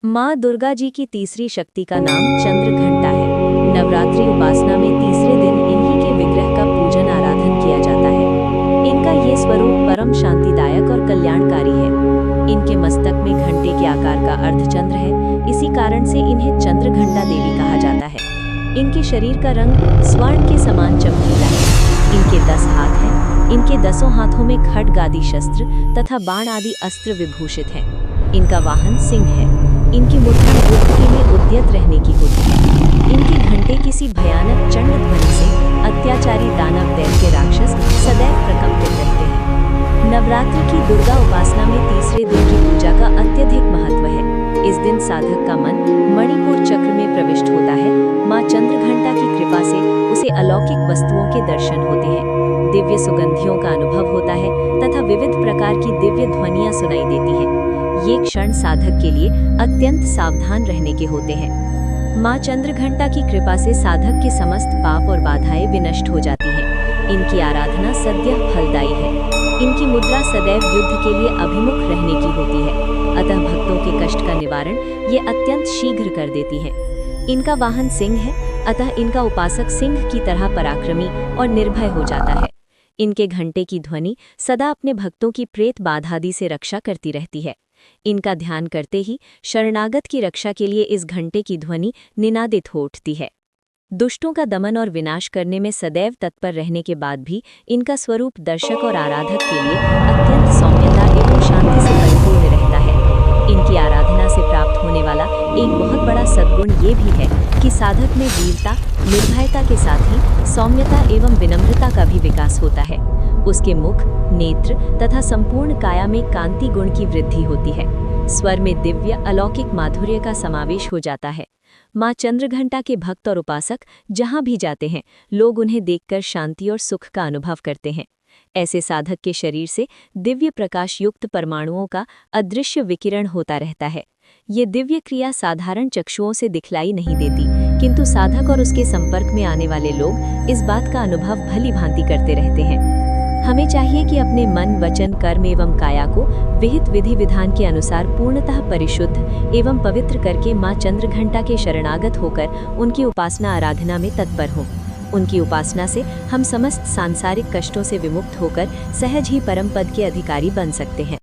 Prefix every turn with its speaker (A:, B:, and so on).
A: माँ दुर्गा जी की तीसरी शक्ति का नाम चंद्रघंटा है। नवरात्रि उपासना में तीसरे दिन इन्हीं के विग्रह का पूजन आराधन किया जाता है। इनका ये स्वरूप परम शांतिदायक और कल्याणकारी है। इनके मस्तक में घंटे के आकार का अर्धचंद्र है, इसी कारण से इन्हें चंद्रघंटा देवी कहा जाता है। इनके शरीर का रंग स्वर्ण के समान चमकीला है। इनके 10 हाथ हैं। इनके 10 हाथों में खड्ग आदि शस्त्र तथा बाण आदि अस्त्र विभूषित हैं। इनका वाहन सिंह है। इनकी मुद्रा युद्ध के लिए उद्यत रहने की होती है। इनके घंटे किसी भयानक चंड ध्वनि से अत्याचारी दानव दैत्य राक्षस सदैव प्रकंपित रहते हैं। नवरात्रि की दुर्गा उपासना में तीसरे दिन की पूजा का अत्यधिक महत्व है। इस दिन साधक का मन मणिपुर चक्र में प्रविष्ट होता है। माँ चंद्रघंटा की कृपा से उसे अलौकिक वस्तुओं के दर्शन होते हैं, दिव्य सुगंधियों का अनुभव होता है तथा विविध प्रकार की दिव्य ध्वनियाँ सुनाई देती हैं। ये क्षण साधक के लिए अत्यंत सावधान रहने के होते हैं। माँ चंद्रघंटा की कृपा से साधक के समस्त पाप और बाधाएं विनष्ट हो जाती हैं। इनकी आराधना सद्यः फलदायी है। इनकी मुद्रा सदैव युद्ध के लिए अभिमुख रहने की होती है, अतः भक्तों के कष्ट का निवारण ये अत्यंत शीघ्र कर देती है। इनका वाहन सिंह है, अतः इनका उपासक सिंह की तरह पराक्रमी और निर्भय हो जाता है। इनके घंटे की ध्वनि सदा अपने भक्तों की प्रेत बाधादि से रक्षा करती रहती है। इनका ध्यान करते ही शरणागत की रक्षा के लिए इस घंटे की ध्वनि निनादित हो उठती है। दुष्टों का दमन और विनाश करने में सदैव तत्पर रहने के बाद भी इनका स्वरूप दर्शक और आराधक के लिए अत्यंत सौम्यता एवं शांति से परिपूर्ण रहता है। इनकी आराधना से प्राप्त होने वाला एक बहुत बड़ा सद्गुण ये भी है कि साधक में वीरता, निर्भयता के साथ ही सौम्यता एवं विनम्रता का भी विकास होता है। उसके मुख, नेत्र तथा संपूर्ण काया में कांति गुण की वृद्धि होती है। स्वर में दिव्य अलौकिक माधुर्य का समावेश हो जाता है। माँ चंद्रघंटा के भक्त और उपासक जहाँ भी जाते हैं, लोग उन्हें देखकर शांति और सुख का अनुभव करते हैं। ऐसे साधक के शरीर से दिव्य प्रकाश युक्त परमाणुओं का अदृश्य विकिरण होता रहता है। ये दिव्य क्रिया साधारण चक्षुओं से दिखलाई नहीं देती, किंतु साधक और उसके संपर्क में आने वाले लोग इस बात का अनुभव भली भांति करते रहते हैं। हमें चाहिए कि अपने मन, वचन, कर्म एवं काया को विहित विधि विधान के अनुसार पूर्णतः परिशुद्ध एवं पवित्र करके माँ चंद्रघंटा के शरणागत होकर उनकी उपासना आराधना में तत्पर हों। उनकी उपासना से हम समस्त सांसारिक कष्टों से विमुक्त होकर सहज ही परम पद के अधिकारी बन सकते हैं।